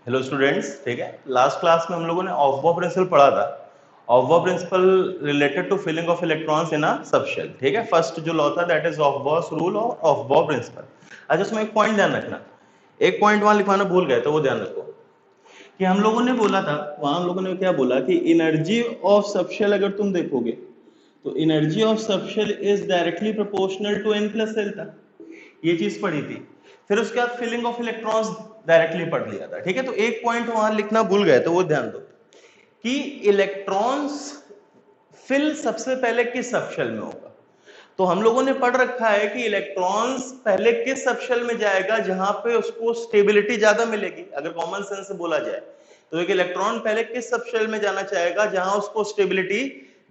Hello students, ठीक है। Last class में हम लोगों ने ऑफ-बॉ प्रिंसिपल पढ़ा था। Aufbau principle related to filling of electrons in a subshell, ठीक है। फर्स्ट जो लॉ था दैट इज ऑफ-बॉस रूल और ऑफ-बॉ प्रिंसिपल। अच्छा, उसमें एक पॉइंट ध्यान रखना, एक पॉइंट वहां लिखवाना भूल गए तो वो ध्यान रखो कि हम लोगों ने बोला था, वहां हम लोगों ने क्या बोला कि एनर्जी ऑफ सबशेल अगर तुम देखोगे तो energy of subshell is directly proportional to n plus l था, ये चीज पढ़ी थी। फिर उसके बाद फिलिंग ऑफ इलेक्ट्रॉन्स डायरेक्टली पढ़ लिया था, ठीक है। तो एक पॉइंट वहां लिखना भूल गए तो वो ध्यान दो कि इलेक्ट्रॉन्स फिल सबसे पहले किस सबशेल में होगा। तो हम लोगों ने पढ़ रखा है कि इलेक्ट्रॉन्स पहले किस सबशेल में जाएगा जहां पे उसको स्टेबिलिटी ज्यादा मिलेगी। अगर कॉमन सेंस से बोला जाए तो एक इलेक्ट्रॉन पहले किस सबशेल में जाना चाहेगा जहां उसको स्टेबिलिटी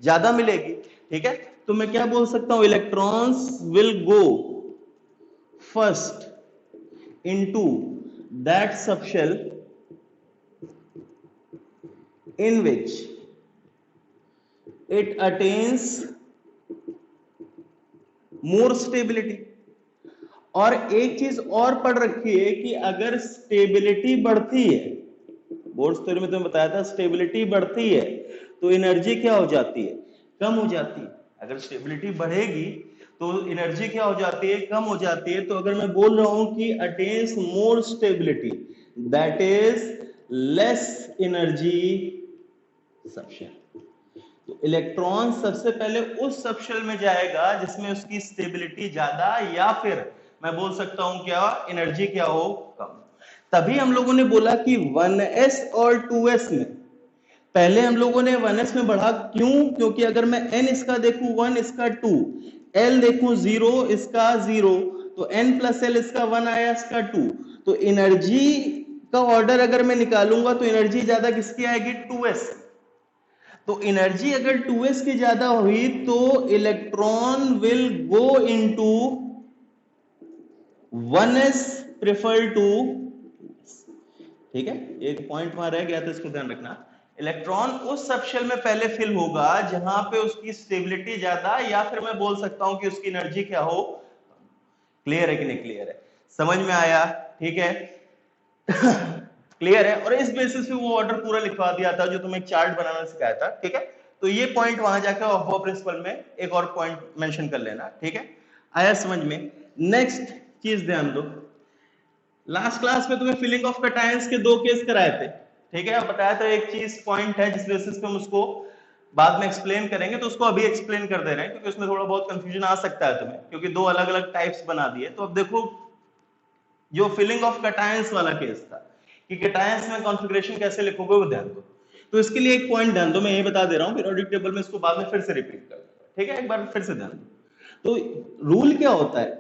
ज्यादा मिलेगी, ठीक है। तो मैं क्या बोल सकता हूं, electrons will go first into that subshell in which it attains more stability। और एक चीज और पढ़ रखी है कि अगर स्टेबिलिटी बढ़ती है, बोर्ड थ्योरी में तुम्हें बताया था, स्टेबिलिटी बढ़ती है तो एनर्जी क्या हो जाती है, कम हो जाती है। अगर स्टेबिलिटी बढ़ेगी तो एनर्जी क्या हो जाती है, कम हो जाती है। तो अगर मैं बोल रहा हूं कि attains more stability that is less energy subshell. तो इलेक्ट्रॉन सबसे पहले उस सबशेल में जाएगा जिसमें उसकी स्टेबिलिटी ज्यादा, या फिर मैं बोल सकता हूं क्या, एनर्जी क्या हो, कम। तभी हम लोगों ने बोला कि 1s और 2s में पहले हम लोगों ने 1s में बढ़ा, क्यों? क्योंकि अगर मैं n इसका देखूं 1 इसका 2, l देखूं 0 इसका 0, तो n प्लस l इसका 1 आया इसका 2। तो एनर्जी का ऑर्डर अगर मैं निकालूंगा तो एनर्जी ज्यादा किसकी आएगी, 2s। तो एनर्जी अगर 2s की ज्यादा हुई तो electron will go into 1s prefer to, ठीक है। एक पॉइंट वहां रह गया था, इसको ध्यान रखना। इलेक्ट्रॉन उस सबशेल में पहले फिल होगा जहां पे उसकी स्टेबिलिटी ज्यादा, या फिर मैं बोल सकता हूं कि उसकी एनर्जी क्या हो। क्लियर है कि नहीं क्लियर है, समझ में आया, ठीक है। क्लियर है। और इस बेसिस पे वो ऑर्डर पूरा लिखवा दिया था जो तुम्हें एक चार्ट बनाना सिखाया था, ठीक है। तो ये पॉइंट वहां जाकर ऑफ-बॉ प्रिंसिपल में एक और पॉइंट मेंशन कर लेना, ठीक है। आया समझ में। नेक्स्ट चीज ध्यान दो, लास्ट क्लास में तुम्हें फिलिंग ऑफ कैटायंस के 2 केस कराए थे, ठीक है। बताया था एक चीज पॉइंट है जिस बेसिस पे हम उसको बाद में एक्सप्लेन करेंगे, तो उसको अभी एक्सप्लेन कर दे रहे हैं क्योंकि उसमें थोड़ा बहुत कंफ्यूजन आ सकता है तुम्हें, क्योंकि 2 अलग अलग टाइप्स बना दिए। तो अब देखो, जो फिलिंग ऑफ कैटायंस वाला केस था कि कैटायंस में कॉन्फ़िगरेशन कैसे लिखोगे वो ध्यान दो। तो इसके लिए एक पॉइंट ध्यान दो, मैं ये बता दे रहा हूं, पीरियोडिक टेबल में इसको बाद में फिर से रिपीट कर दूंगा, ठीक है। एक बार फिर से ध्यान दो। तो रूल क्या होता है,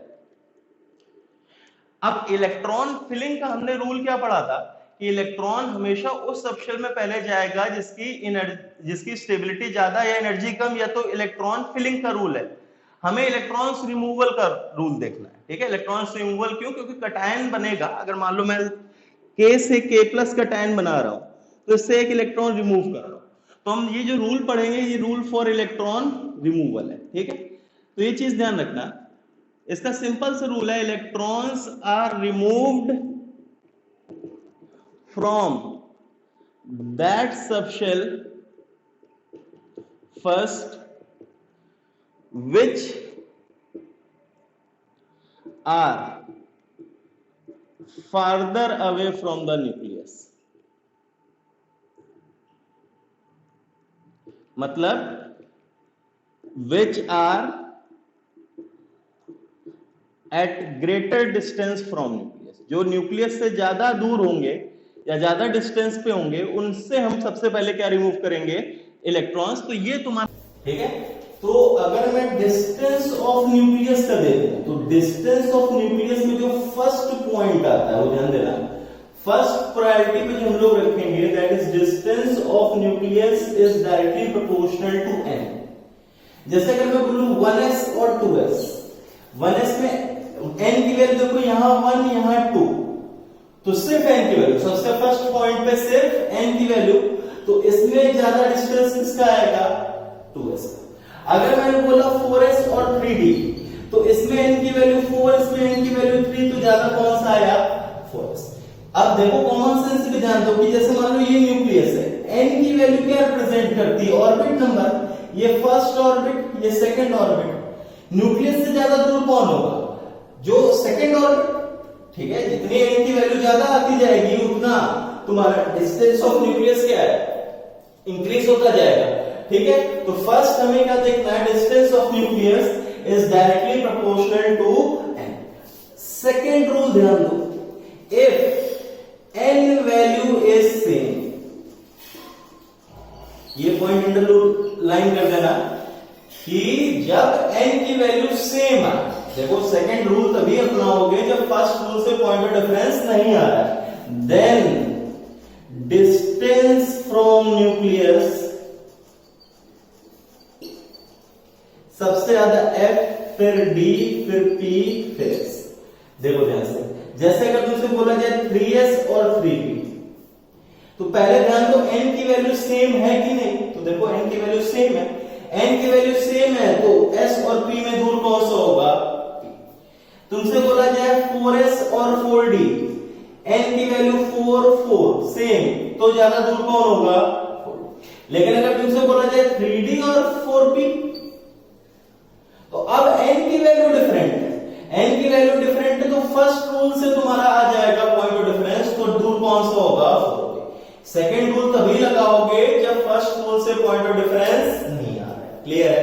अब इलेक्ट्रॉन फिलिंग का हमने रूल क्या पढ़ा था कि इलेक्ट्रॉन हमेशा उस सबशेल में पहले जाएगा जिसकी स्टेबिलिटी ज्यादा या एनर्जी कम, या तो इलेक्ट्रॉन फिलिंग का रूल है। हमें इलेक्ट्रॉन्स रिमूवल का रूल देखना है, ठीक है। इलेक्ट्रॉन्स रिमूवल क्यों? क्योंकि कैटायन बनेगा, अगर मान लो मैं K से K प्लस कैटायन बना रहा हूं तो इससे एक इलेक्ट्रॉन रिमूव कर रहा हूं, तो हम ये जो रूल पढ़ेंगे ये रूल फॉर इलेक्ट्रॉन रिमूवल है, ठीक है। तो ये चीज ध्यान रखना, इसका सिंपल सा रूल है, electrons are removed from that subshell first which are farther away from the nucleus। मतलब which are at greater distance from nucleus, जो न्यूक्लियस से ज्यादा दूर होंगे या ज्यादा डिस्टेंस पे होंगे उनसे हम सबसे पहले क्या रिमूव करेंगे, इलेक्ट्रॉन्स। तो ये तुम्हारा, ठीक है। तो अगर मैं डिस्टेंस ऑफ न्यूक्लियस का देखूं तो डिस्टेंस ऑफ न्यूक्लियस में जो फर्स्ट पॉइंट आता है वो ध्यान देना, फर्स्ट प्रायोरिटी पे जो हम लोग रखेंगे that is distance of nucleus is directly proportional to n। जैसे अगर मैं बोलूं 1s और 2s, 1s में n की वैल्यू देखो, यहां 1 यहां 2, तो सिर्फ n की वैल्यू, सबसे फर्स्ट पॉइंट पे सिर्फ n की वैल्यू, तो इसमें ज्यादा डिस्टेंस किसका आएगा, 2s। अगर मैंने बोला 4s और 3d, तो इसमें n की वैल्यू 4, इसमें n की वैल्यू 3, तो ज्यादा कौन सा आया, 4s। अब देखो कॉमन सेंस से ध्यान दो, वैल्यू क्या रिप्रेजेंट करती है? Orbit number. ये फर्स्ट ऑर्बिट, ये सेकंड ऑर्बिट। न्यूक्लियस से ज्यादा दूर कौन होगा? जो सेकंड ऑर्बिट। ठीक है, जितनी n की वैल्यू ज्यादा आती जाएगी उतना तुम्हारा डिस्टेंस ऑफ न्यूक्लियस क्या है? इंक्रीज होता जाएगा। ठीक है, तो फर्स्ट हमें क्या देखना है? Distance of nucleus is directly proportional to n। Second rule ध्यान दो, if n value is same, ये पॉइंट अंडरलाइन कर देना कि जब n की वैल्यू सेम आए, देखो सेकेंड रूल तभी अपनाओगे जब फर्स्ट रूल से पॉइंट ऑफ डिफरेंस नहीं आ रहा है। देन डिस्टेंस फ्रॉम न्यूक्लियस सबसे ज्यादा f, फिर d, फिर p, फिर s। देखो ध्यान से, जैसे अगर तुमसे बोला जाए 3s और 3p, तो पहले ध्यान दो n की वैल्यू सेम है कि नहीं? तो देखो n की वैल्यू सेम है, n की वैल्यू सेम है तो s और p में दूर कौन सा होगा? तुमसे बोला जाए 4s और 4d, n की वैल्यू 4 4 सेम, तो ज्यादा दूर कौन होगा? 4। लेकिन अगर तुमसे बोला जाए 3d और 4p, तो अब n की वैल्यू डिफरेंट है, n की वैल्यू डिफरेंट है तो फर्स्ट रूल से तुम्हारा आ जाएगा पॉइंट ऑफ डिफरेंस, तो दूर कौन सा होगा? 4p। सेकेंड रूल तभी लगाओगे जब फर्स्ट रूल से पॉइंट ऑफ डिफरेंस नहीं आ रहा है। क्लियर है?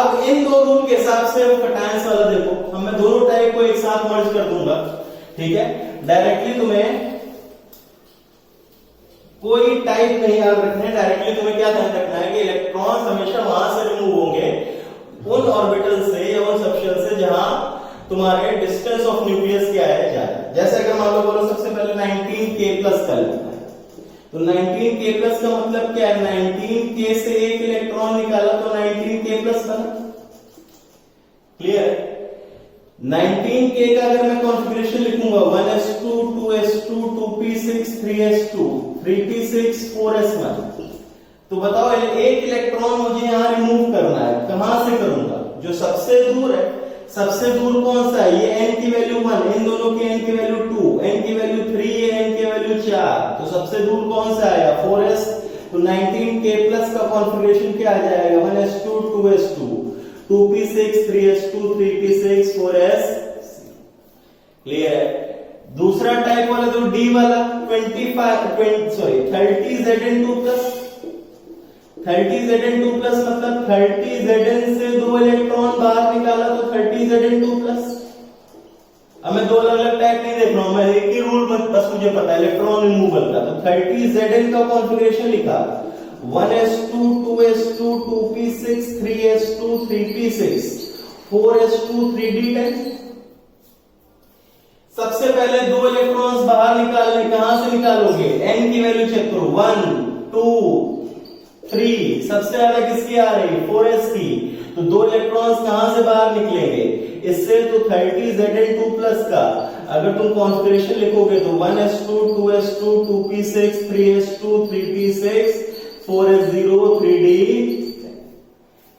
अब इन दो रूल के हिसाब से कटायंस वाला देखो, हम मैं दोनों टाइप को एक साथ मर्ज कर दूंगा। ठीक है, डायरेक्टली तुम्हें कोई टाइप नहीं याद रखना है, डायरेक्टली तुम्हें क्या ध्यान रखना है कि इलेक्ट्रॉन्स हमेशा वहां से रिमूव होंगे, उन ऑर्बिटल से या उन सबशेल से जहां तुम्हारे डिस्टेंस ऑफ न्यूक्लियस क्या है ज्यादा। जैसे अगर मान लो बोलो सबसे पहले 19k+ का लिखना है, तो 19k+ का मतलब क्या है? 19k से एक इलेक्ट्रॉन निकाला तो 19k+ बना। क्लियर है? 19k का अगर मैं कॉन्फ़िगरेशन लिखूंगा 1s2 2s2 2p6 3s2 3p6 4s1, तो बताओ एक इलेक्ट्रॉन मुझे यहां रिमूव करना है, कहां से करूंगा? जो सबसे दूर है। सबसे दूर कौन सा है? ये n की वैल्यू 1, इन दोनों की n की वैल्यू 2, n की वैल्यू 3, n की वैल्यू 4, तो सबसे दूर कौन सा आएगा? 4s। तो 19k+ का कॉन्फ़िगरेशन क्या आ जाएगा? 1s2 2s2 2p6 3s2 3p6 4s। Clear है? दूसरा टाइप वाला जो d वाला 30Zn2+, 30Zn2+ मतलब 30Zn से दो इलेक्ट्रॉन बाहर निकाला तो 30Zn2+। अब मैं दो अलग अलग टाइप नहीं देख रहा हूं, मैं एक ही रूल बस मुझे पता है इलेक्ट्रॉन रिमूवल का। तो 30Zn का कॉन्फ़िगरेशन लिखा 1s2 2s2 2p6 3s2 3p6 4s2 3d10। सबसे पहले दो इलेक्ट्रॉन्स बाहर निकालने, कहां से निकालोगे? n की वैल्यू चेक करो, 1 2 3, सबसे ज्यादा किसकी आ रही? 4s की। तो दो इलेक्ट्रॉन्स कहां से बाहर निकलेंगे? इससे। तो 30Zn2+ का अगर तुम कॉन्फ़िगरेशन लिखोगे तो 1s2 2s2 2p6 3s2 3p6 4s0 3d।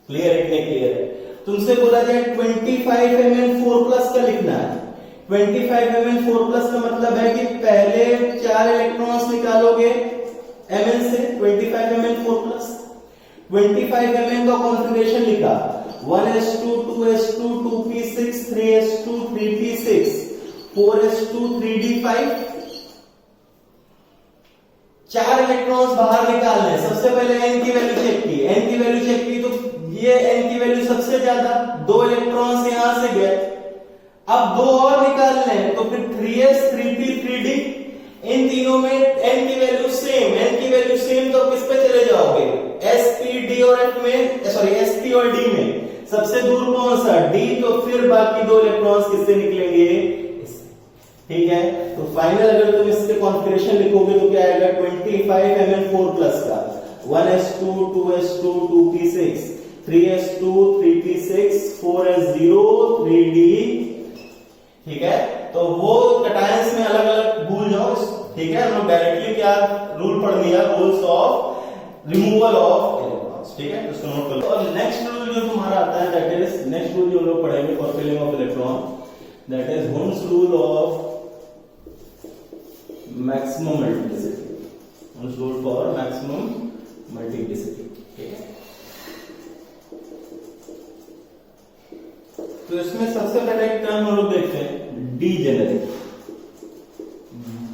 Clear है? क्लियर है? तुमसे बोला जाए 25Mn4+ का लिखना है। 25Mn4+ का मतलब है कि पहले 4 इलेक्ट्रॉन्स निकालोगे Mn से, 25Mn4+। 25Mn का कॉन्फ़िगरेशन लिखा 1s2 2s2 2p6 3s2 3p6 4s2 3d5। 4 electrons बाहर निकालने, सबसे पहले n की वैल्यू चेक की, n की वैल्यू चेक की तो ये n की वैल्यू सबसे ज्यादा, दो इलेक्ट्रॉन्स यहां से गए। अब दो और निकालने तो फिर 3s 3p 3d, इन तीनों में n की वैल्यू सेम, n की वैल्यू सेम तो किस पे चले जाओगे? s p d और f में, सॉरी s p और d में सबसे दूर कौन सा? d। तो फिर बाकी दो इलेक्ट्रॉन्स किससे निकलेंगे? इससे। ठीक है, तो फाइनल अगर तुम इसके कॉन्फ़िगरेशन लिखोगे तो क्या आएगा? 25Mn4+ का 1s2 2s2 2p6 3s2 3p6 4s0 3d। ठीक है, तो वो कटायंस में अलग अलग भूल जाओ। ठीक है, हम लोग डायरेक्टली क्या रूल पढ़ लिया? Rules of removal of electrons. ठीक है, इसको नोट कर लो। और नेक्स्ट रूल जो तुम्हारा आता है, दैट इज नेक्स्ट रूल जो हम लोग पढ़ेंगे for filling of electron, that is Hund's rule of maximum multiplicity. Hund's rule for maximum तो इसमें सबसे पहले एक टर्म हम लोग देखते हैं, डीजेनरेट।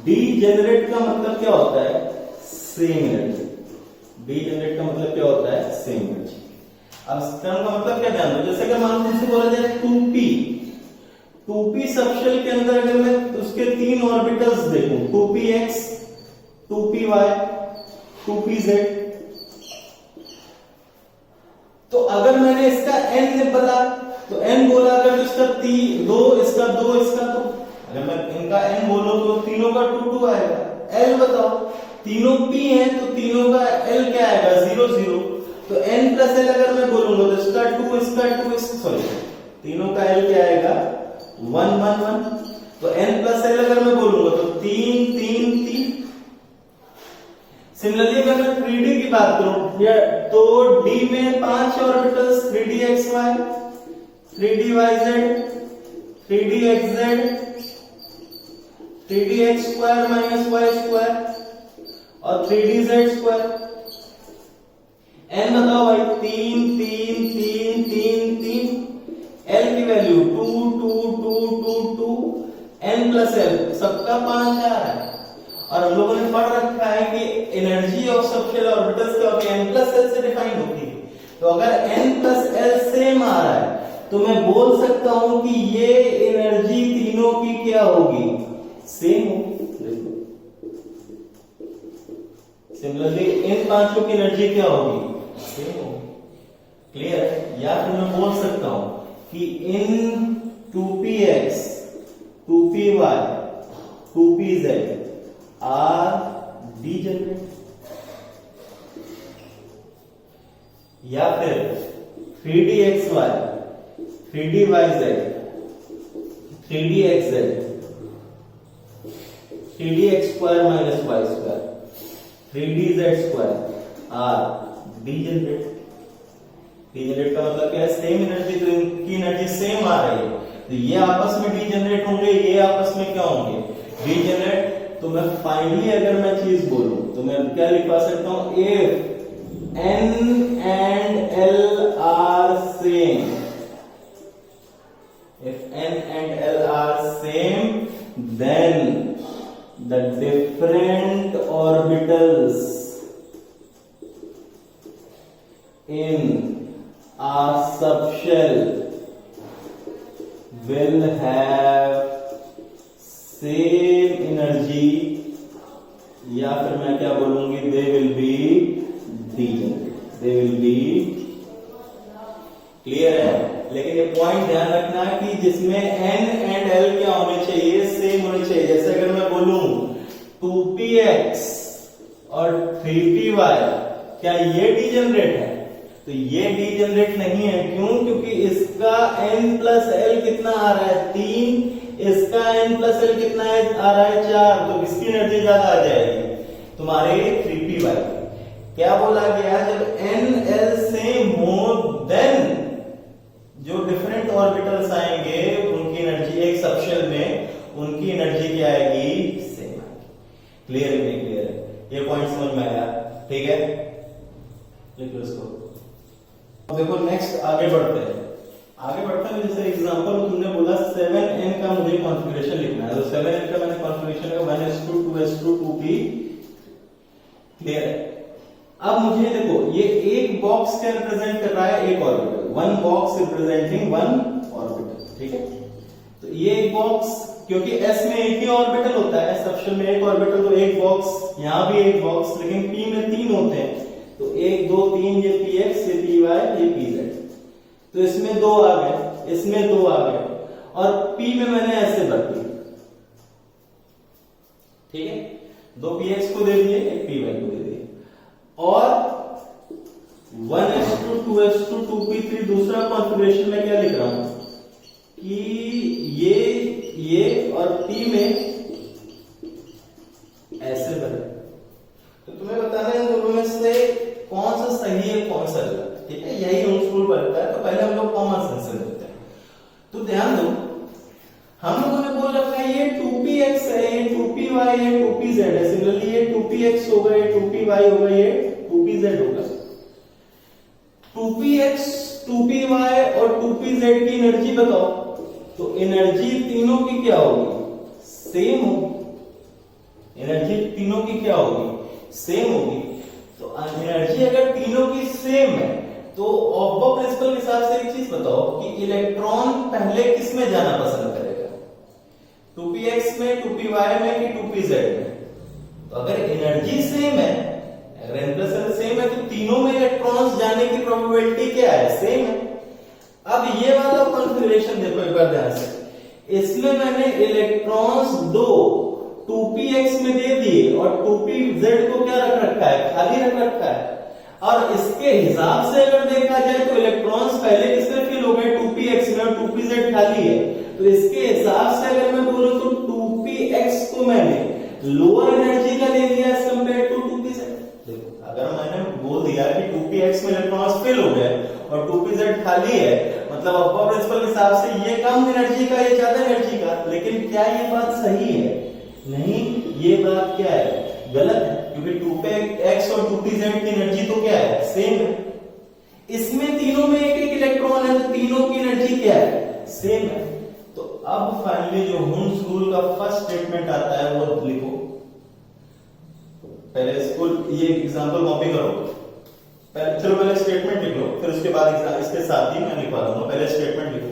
डीजेनरेट का मतलब क्या होता है? Same energy. डीजेनरेट का मतलब क्या होता है? Same energy. अब इस टर्म का मतलब क्या ध्यान दो, जैसे कि मान लो इसे बोला जाए 2p, 2p सबशेल के अंदर अगर मैं उसके तीन ऑर्बिटल्स देखूं, 2px, 2py, 2pz, तो अगर मैंने इसका n पता तो n बोला, अगर इसका दो, इसका दो, इसका तो अगर मैं इनका n बोलूं तो तीनों का 2 2 आएगा। l बताओ, तीनों p हैं तो तीनों का l क्या आएगा? 0 0। तो n प्लस l अगर मैं बोलूंगा तो इसका 2, इसका 2, सॉरी तीनों का l क्या आएगा? 1 1 1। तो n प्लस l अगर मैं बोलूंगा तो 3 3 3। सिमिलरली अगर मैं 3D की बात करूं तो D में 5 orbitals, 3dxy, 3dyz, 3dxz, 3dx square minus y square और 3dz स्क्वायर। n बताओ भाई, 3 3 3 3 3। l की वैल्यू 2 2 2 2 2, n प्लस l सबका 5 आ रहा है। और हम लोगों ने पढ़ रखा है कि एनर्जी ऑफ सबशेल ऑर्बिटल्स क्या होती है? n प्लस l से डिफाइन होती है। तो अगर n प्लस l सेम आ रहा है तो मैं बोल सकता हूं कि ये एनर्जी तीनों की क्या होगी? सेम होगी। सिमिलरली इन पांचों की एनर्जी क्या होगी? सेम होगी। क्लियर है? या फिर मैं बोल सकता हूं कि इन 2px, 2py, 2pz are degenerate. या फिर 3dxy, 3dyz, 3dxz, 3dx square minus y square, 3dz स्क्वायर आर डीजेनरेट। डीजेनरेट का मतलब क्या है? Same energy. तो इनकी एनर्जी सेम आ रही है तो ये आपस में डीजेनरेट होंगे, ये आपस में क्या होंगे? डीजेनरेट। तो मैं फाइनली अगर मैं चीज बोलूं तो मैं क्या लिखवा सकता हूं? If n and l are same, if n and l are same, then the different orbitals in a subshell will have same energy, या फिर मैं क्या बोलूंगी? they will be degenerate, they will be। Clear है? लेकिन ये point ध्यान रखना कि जिसमें n एंड l क्या होने चाहिए? सेम होने चाहिए। जैसे अगर मैं बोलूं 2px और 3py, क्या ये डीजेनरेट है? तो ये डीजेनरेट नहीं है। क्यों? क्योंकि इसका n प्लस l कितना आ रहा है? 3। इसका n प्लस l कितना है? आ रहा है 4। तो किसकी एनर्जी ज्यादा आ जाएगी? तुम्हारे 3py। क्या बोला गया? जब n l सेम हो देन जो डिफरेंट ऑर्बिटल्स आएंगे उनकी एनर्जी एक सबशेल में, उनकी एनर्जी क्या आएगी? सेम आएगी। क्लियर है? नहीं क्लियर है? ये पॉइंट समझ में आया? ठीक है, लिखो इसको। देखो नेक्स्ट आगे बढ़ते हैं। आगे बढ़ते हैं जैसे एग्जांपल तुमने बोला 7n का मुझे कॉन्फ़िगरेशन लिखना है। तो 7n का मैंने कॉन्फ़िगरेशन का 1s2 2s2 2p। क्लियर है? अब मुझे देखो ये एक बॉक्स क्या रिप्रेजेंट कर रहा है? एक orbital. One box representing one orbital. ठीक है? तो ये एक बॉक्स, क्योंकि s में एक ही ऑर्बिटल होता है, सबशेल में एक ऑर्बिटल, तो एक बॉक्स, यहां भी एक बॉक्स, लेकिन p में 3 होते हैं। तो 1 2 3, ये px, ये py, ये pz। तो इसमें 2 आ गए, इसमें 2 आ गए, और p में मैंने ऐसे भर दिया। ठीक है? 2 px को दे दिए, 1 py को दे दिए। और 1s2 2s2 2p3 दूसरा कॉन्फ़िगरेशन में क्या लिख रहा हूं कि ये और p में ऐसे भरे। तो तुम्हें बताना है इन दोनों में से कौन सा सही है, कौन सा गलत। ठीक है? यही रूल बनता है। तो पहले हम लोग कॉमन सेंस से देखते हैं। तो ध्यान दो, हम लोगों ने बोल रखा है ये 2px है, ये 2py है, 2pz है। सिमिलरली ये 2px होगा, ये 2py होगा, ये 2pz होगा। 2px 2py और 2pz की एनर्जी बताओ। तो एनर्जी तीनों की क्या होगी, सेम होगी। एनर्जी तीनों की क्या होगी, सेम होगी। तो एनर्जी अगर तीनों की सेम है तो ऑफ प्रिंसिपल के हिसाब से एक चीज बताओ कि इलेक्ट्रॉन पहले किस में जाना पसंद करेगा, 2px में, 2py में कि 2pz में। तो अगर एनर्जी सेम है, अगर n प्लस l सेम है तो तीनों में इलेक्ट्रॉन्स जाने की प्रोबेबिलिटी क्या है, सेम है। अब ये वाला कॉन्फ़िगरेशन देखो एक बार ध्यान से, इसमें मैंने इलेक्ट्रॉन्स दो 2px में दे दिए और 2pz को क्या रख रखा है, खाली रख रखा है। और इसके हिसाब से अगर देखा जाए तो इलेक्ट्रॉन्स पहले किसमें फिल हो गए, 2px में, और 2pz खाली है। तो इसके हिसाब से अगर मैं बोलूं तो 2px को मैंने लोअर एनर्जी का ले लिया एज कंपेयर टू 2pz। देखो अगर मैंने बोल दिया कि 2px में इलेक्ट्रॉन्स फिल हो गए और 2pz खाली है, मतलब अपर प्रिंसिपल के हिसाब से ये कम एनर्जी का, ये ज्यादा एनर्जी का। लेकिन क्या ये बात सही है, नहीं, ये बात क्या है, गलत है, क्योंकि 2px और 2pz की एनर्जी तो क्या है, सेम है। इसमें तीनों में एक एक इलेक्ट्रॉन है तो तीनों की एनर्जी क्या है, सेम है। तो अब फाइनली जो हुन्स रूल का फर्स्ट स्टेटमेंट आता है वो लिखो। पहले इसको ये एग्जांपल कॉपी करो, चलो पहले स्टेटमेंट लिख लो, फिर उसके बाद इसके साथ ही मैं लिखवा दूंगा। पहले स्टेटमेंट लिखो।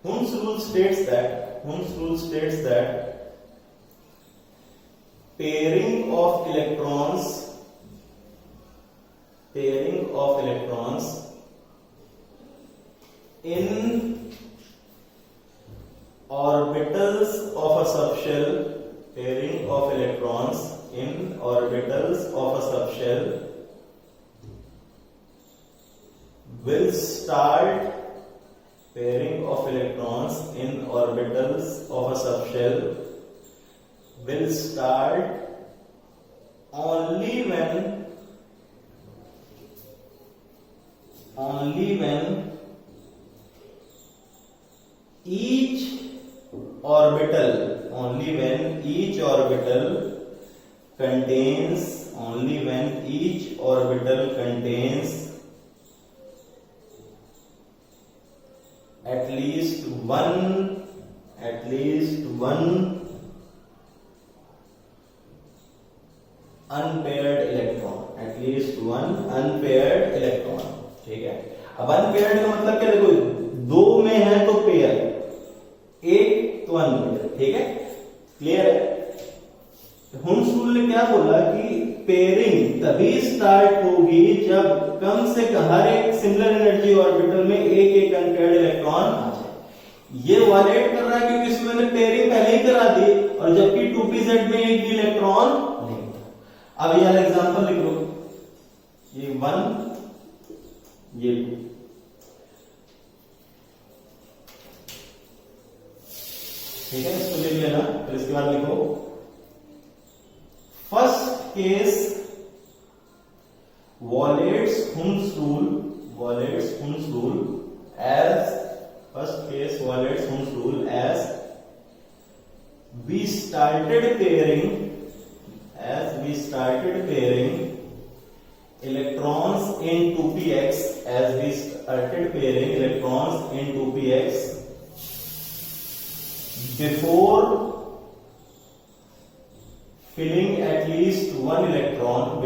Hund's rule states that pairing of electrons in orbitals of a subshell, pairing of electrons in orbitals of a subshell will start, pairing of electrons in orbitals of a subshell will start only when each orbital contains at least one unpaired electron, ठीक है। अब unpaired का मतलब क्या, देखो दो में है तो पेयर, एक तो अनपेयर, ठीक है, क्लियर है। हुन्स रूल ने क्या बोला कि पेयरिंग तभी स्टार्ट होगी जब कम से कम हर एक सिमिलर एनर्जी ऑर्बिटल में एक एक अनपेयर्ड इलेक्ट्रॉन आ जाए। ये वायलेट कर रहा है क्योंकि इसमें मैंने पेयरिंग पहले ही करा दी, और जबकि 2pz में एक भी इलेक्ट्रॉन नहीं था। अब ये वाला एग्जांपल लिख लो, ये 1 ये 2, ठीक है, इसको लिख लेना। फिर इसके बाद लिखो first case Wallet's Hund's rule as first case Wallet's Hund's rule as we started pairing electrons in 2px, as we started pairing electrons in 2px before filling at least one electron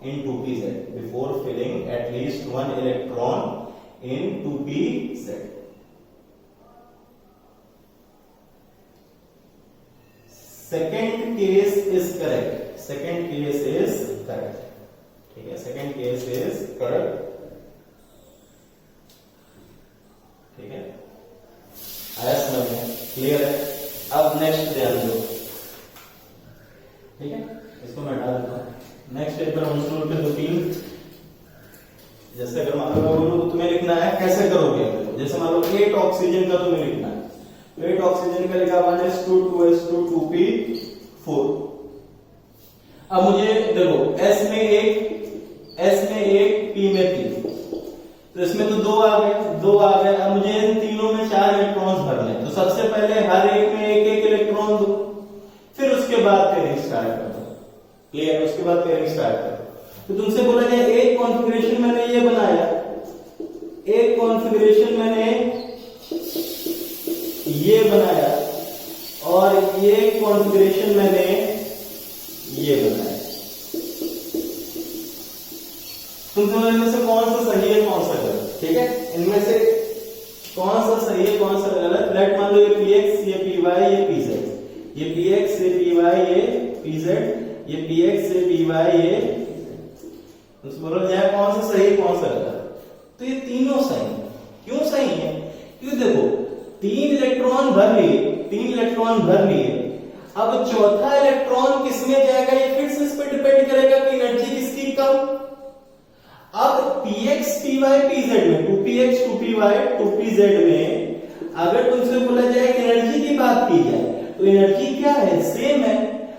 in 2pz, before filling at least one electron in 2pz. Second case is correct, ठीक है, second case is correct, ठीक है, आया समझ में, clear है। अब next ध्यान दो, ठीक है, इसको मैं हटा देता हूं। नेक्स्ट पेपर हम शुरू पे 2-3, जैसे अगर मान लो मैं बोलूं तो तुम्हें लिखना है, कैसे करोगे, जैसे मान लो 8 ऑक्सीजन का तुम्हें लिखना है, तो 8 ऑक्सीजन का लिखा 1s2 2s2 2p4। अब मुझे देखो S में 1 P में 3, तो इसमें तो 2 आ गए। अब मुझे इन तीनों में 4 इलेक्ट्रॉन्स भरने हैं, तो सबसे पहले हर एक में एक एक इलेक्ट्रॉन दो, फिर उसके बाद पेयरिंग स्टार्ट कर दो, क्लियर, उसके बाद पेयरिंग स्टार्ट करो। तो तुमसे बोला जाए एक कॉन्फ़िगरेशन मैंने ये बनाया, एक कॉन्फ़िगरेशन मैंने ये बनाया और ये कॉन्फ़िगरेशन मैंने ये बनाया। तुम दोनों में से कौन सा सही है कौन सा गलत, ठीक है, इनमें से कौन सा सही है कौन सा गलत। लेट मान लो ये px, ये py, ये pz, ये px, ये py, ये pz, ये px, ये py, ये तो बोलो जाए कौन सा सही कौन सा गलत। तो ये तीनों सही है। क्यों सही है? क्योंकि देखो 3 इलेक्ट्रॉन भर लिए, 3 इलेक्ट्रॉन भर लिए, अब चौथा इलेक्ट्रॉन किसमें जाएगा ये फिर से इस पर डिपेंड करेगा कि एनर्जी किसकी कम। अब px, py, pz में 2px, 2py, 2pz में अगर तुमसे बोला जाए कि एनर्जी की बात की जाए तो एनर्जी क्या है, सेम है।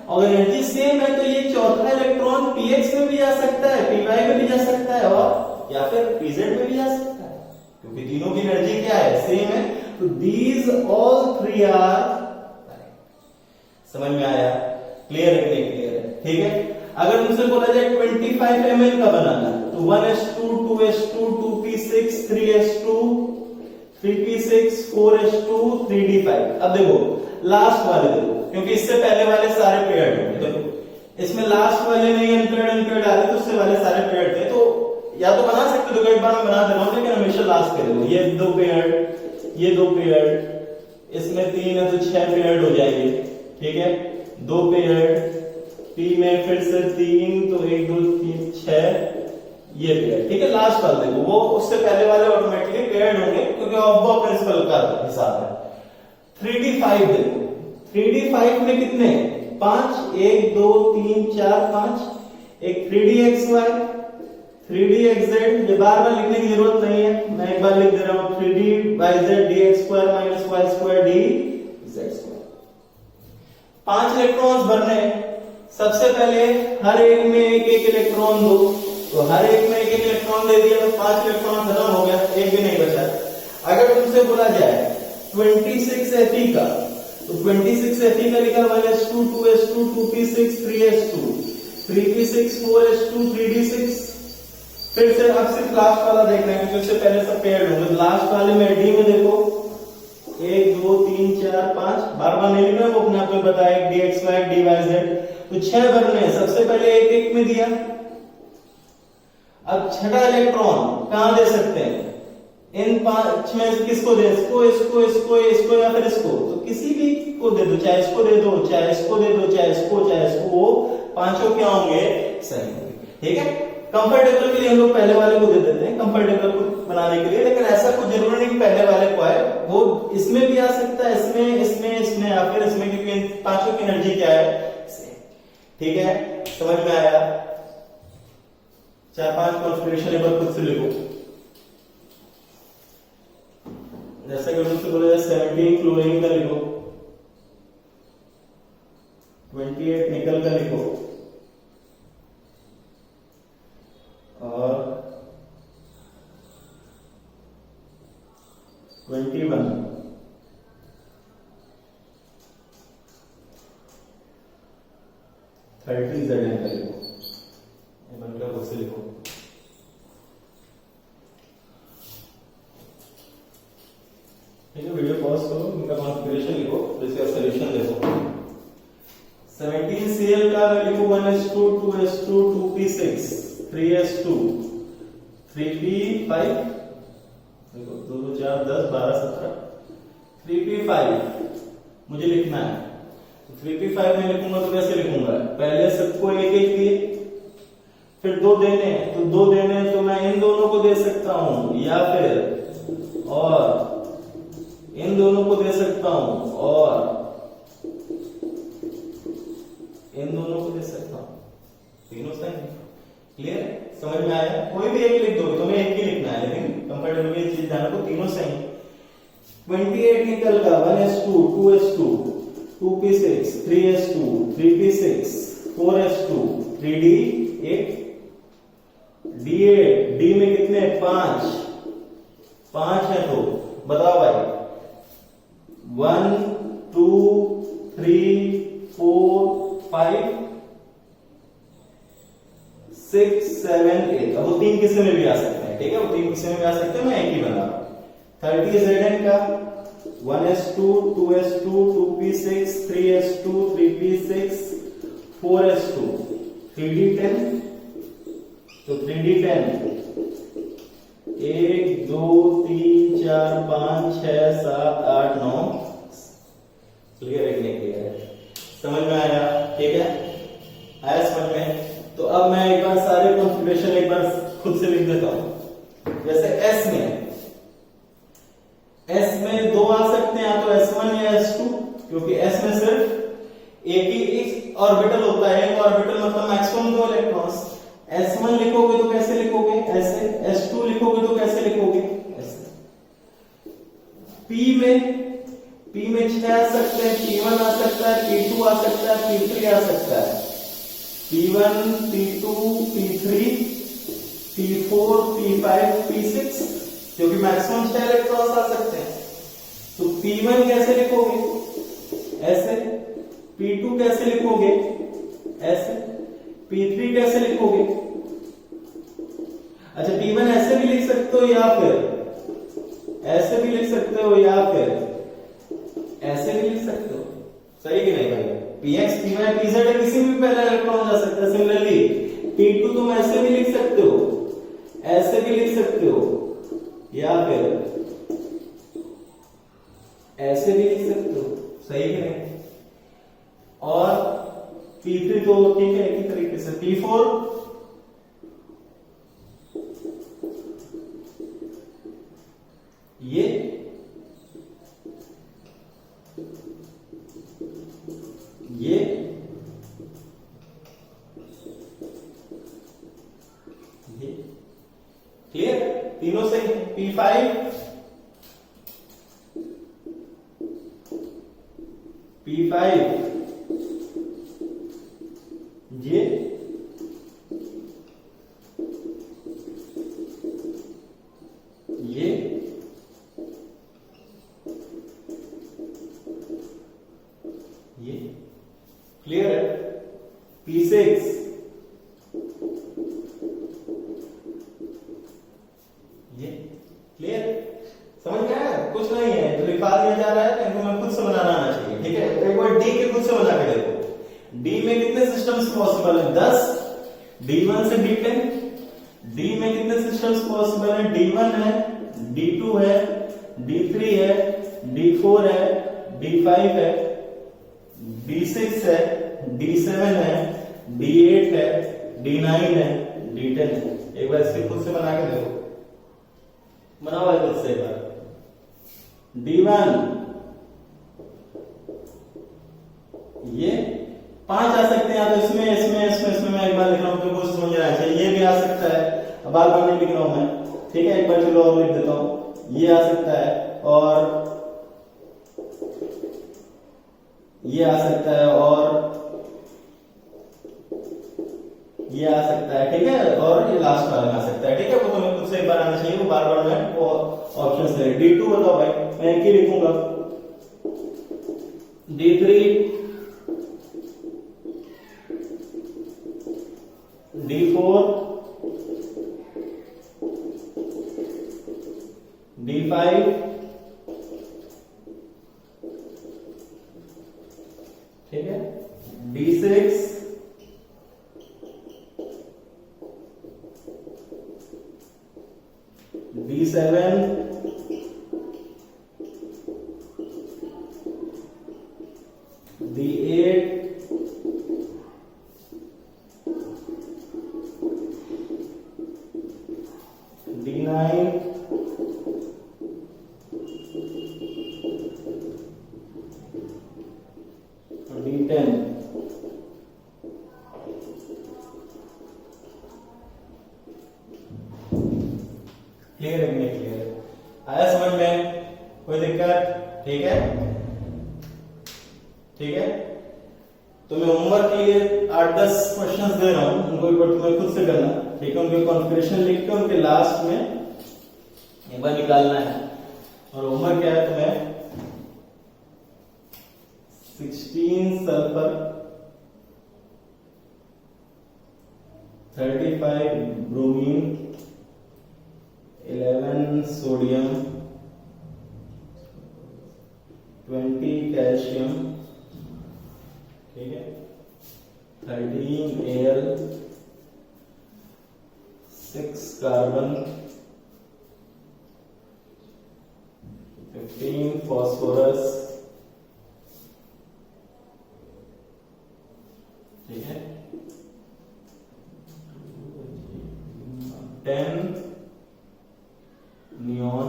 और एनर्जी सेम है तो ये चौथा इलेक्ट्रॉन px में भी जा सकता है, py में भी जा सकता है और या फिर pz में भी जा सकता है, क्योंकि तीनों की एनर्जी क्या है, सेम है। तो these all three are, समझ में आया? क्लियर है? क्लियर है, ठीक है। अगर तुमसे बोला जाए 25 ml का बनाना तो 1s2, 2s2, 2p6, 3s2, 3p6, 4s2, 3d5। अब देखो लास्ट वाले देखो, क्योंकि इससे पहले वाले सारे पेयर्ड होंगे। देखो इसमें लास्ट वाले में अनपेयर्ड आ रहे तो उससे वाले सारे पेयर्ड थे, तो या तो बना सकते हो, एक बार मैं बना दे रहा हूं, लेकिन हमेशा लास्ट कर दो। ये 2 पेयर्ड, ये 2 पेयर्ड, इसमें 3 है तो 6 पेयर्ड हो जाएंगे, ठीक है। 2 पेयर्ड, पी में फिर से 3, तो 1 2 3 6 ये पेयर, ठीक है। लास्ट वाले देखो वो उससे पहले वाले ऑटोमेटिकली पेयर्ड होंगे क्योंकि ऑफ प्रिंसिपल का हिसाब है। 3d5 देखो, 3d5 में कितने 5, 1 2 3 4 5, एक 3dxy, 3dxz, ये बार बार लिखने की जरूरत नहीं है, मैं एक बार लिख दे रहा हूं 3dyz dx² y² dz²। 5 electrons भरने, सबसे पहले हर एक में एक एक इलेक्ट्रॉन दो, तो हर एक में एक एक इलेक्ट्रॉन दे दिया तो 5 इलेक्ट्रॉन खत्म हो गया, एक भी नहीं बचा। अगर तुमसे बोला जाए 26 Fe का, तो 26 Fe का लिखा 1s2, 2s2, 2p6, 3s2, 3p6, 4s2, 3d6। फिर से अब सिर्फ लास्ट वाला देखना है क्योंकि उससे पहले सब पेयर्ड होंगे। लास्ट वाले में डी में देखो 1 2 3 4 5, बार बार नहीं लिखना, वो अपने आप को बताया dxy dyz, तो 6 भरने हैं। सबसे पहले एक एक में दिया, अब छठा इलेक्ट्रॉन कहां दे सकते हैं, इन 5 में से किसको दे, इसको इसको इसको इसको या फिर इसको, तो किसी भी को दे दो, चाहे इसको दे दो, चाहे इसको दे दो, चाहे इसको, चाहे इसको, वो पांचों क्या होंगे, सही होंगे, ठीक है। कंफर्टेबल के लिए हम लोग पहले वाले को दे देते हैं, कंफर्टेबल को बनाने के लिए, लेकिन ऐसा कुछ जरूरी नहीं कि पहले वाले को आए, वो इसमें भी आ सकता है, इसमें इसमें इसमें या फिर इसमें, क्योंकि पांचों की एनर्जी क्या है, ठीक है। समझ में आया? 4-5 कॉन्फ़िगरेशन एक बार खुद से लिखो। जैसे कि मुझसे बोला जाए 17 क्लोरीन का लिखो, 28 निकल का लिखो, और 21 30 Zn का लिखो, से लिखो। ठीक है, वीडियो पॉज करो, इनका कॉन्फ़िगरेशन लिखो, इसका सॉल्यूशन देखो। 17Cl का लिखो 1s2, 2s2, 2p6, 3s2, 3p5, देखो 2 2 4 10 12 17, 3p5 मुझे लिखना है। तो 3p5 में लिखूंगा तो कैसे लिखूंगा, पहले सबको एक एक दिए, फिर 2 देने हैं, तो 2 देने हैं तो मैं इन दोनों को दे सकता हूं, या फिर और इन दोनों को दे सकता हूं, और इन दोनों को दे सकता हूं, तीनों सही है। क्लियर? समझ में आया? कोई भी एक लिख दो, तुम्हें एक ही लिखना है, लेकिन कंफर्टेबल ये चीज जाना को तीनों सही। 28 निकल का 1s2, 2s2, 2p6, 3s2, 3p6, 4s2, 3d8, d8, d में कितने 5 है, तो बताओ भाई 1 2 3 4 5 6 7 8। अब वो 3 किस्से में भी आ सकते हैं, ठीक है, वो 3 किस्से में भी आ सकते हैं, मैं एक ही बना रहा हूं। 30Zn का 1s2 2s2 2p6 3s2 3p6 4s2 3d10, तो 3d10 1 2 3 4 5 6 7 8 9। क्लियर है कि नहीं क्लियर है? समझ में आया? ठीक है, आया समझ में? तो अब मैं एक बार सारे कॉन्फ़िगरेशन एक बार खुद से लिख देता हूं। जैसे S में दो आ सकते हैं, या तो S1 या S2, क्योंकि S में सिर्फ एक ही ऑर्बिटल होता है, एक ऑर्बिटल मतलब मैक्सिमम 2 इलेक्ट्रॉन्स। S1 लिखोगे तो कैसे लिखोगे? ऐसे। S2 लिखोगे तो कैसे लिखोगे? ऐसे। P में 6 आ सकते हैं, P1 आ सकता है, P2 आ सकता है, P3 आ सकता है। P1 P2 P3 P4 P5 P6, क्योंकि मैक्सिमम 6 इलेक्ट्रॉन्स आ सकते हैं। तो P1 कैसे लिखोगे? ऐसे। P2 कैसे लिखोगे? ऐसे। P3 कैसे लिखोगे? अच्छा, P1 ऐसे भी लिख सकते हो, या फिर ऐसे भी लिख सकते हो, या फिर ऐसे भी लिख सकते हो। सही कि नहीं भाई? Px Py Pz किसी भी पहला इलेक्ट्रॉन जा सकता है। सिमिलरली P2 तुम ऐसे भी लिख सकते हो, ऐसे भी लिख सकते हो, या फिर ऐसे भी लिख सकते हो। सही कि नहीं? और P3 तो ठीक है, एक ही तरीके से। P4 ये क्लियर? तीनों सही। P5 ये क्लियर है? P6 ये क्लियर? समझ में आया? कुछ नहीं है, जो लिखा दिया जा रहा है इनको मैं खुद से बनाना आना चाहिए, ठीक है? एक बार डी के खुद से बना के देखो। डी में कितने सिस्टम्स पॉसिबल है? 10। D1 से D10। डी में कितने सिस्टम्स पॉसिबल है? D1 है, D2 है, D3 है, D4 है, D5 है, D6 है, D7 है, D8 है, D9 है, D10 है। एक बार इसके खुद से बना के देखो, बनाओ खुद से एक बार। D1 ये 5 आ सकते हैं, या तो इसमें मैं एक बार लिख रहा हूं, तो कुछ समझ रहा है। ये भी आ सकता है, अब बार बार नहीं लिख रहा हूं मैं, ठीक है? एक बार चलो और लिख देता हूं। ये आ सकता है, और ये आ सकता है, और ये आ सकता है, ठीक है? और ये लास्ट वाला आ सकता है, ठीक है? वो तुम्हें खुद से एक बार आना चाहिए, वो बार बार मैं वो ऑप्शन से। D2 बताओ भाई, मैं एक ही लिखूंगा। D3 D4 D5, ठीक है? D6 D7 D8 D9 और D10। क्लियर है कि नहीं क्लियर? आया समझ में? कोई दिक्कत? ठीक है, ठीक है? तो मैं होमवर्क के लिए 8-10 क्वेश्चंस दे रहा हूं, उनको एक बार तुम्हें खुद से करना, ठीक है? उनके कॉन्फ़िगरेशन लिख के उनके लास्ट में एक बार निकालना है। और होमवर्क क्या है तुम्हें? 16 सल्फर 35 ब्रोमीन, 11 सोडियम, 20 कैल्शियम, ठीक है, 13 एल, 6 कार्बन, 15 फॉस्फोरस, ठीक है, 10 नियॉन,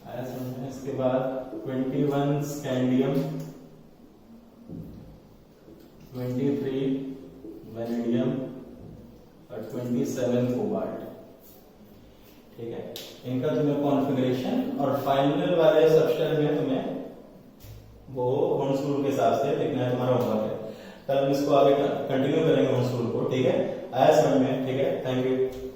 आया समझ में। इसके बाद 21 स्कैंडियम, 23 वेनेडियम और 27 कोबाल्ट, ठीक है। इनका तुम्हें कॉन्फ़िगरेशन और फाइनल वाले सेक्शन में तुम्हें वो होम्स रूल के हिसाब से लिखना है, तुम्हारा होमवर्क है। कल हम इसको आगे कंटिन्यू करेंगे होम्स रूल को, ठीक है। आया समझ में, ठीक है। Thank you.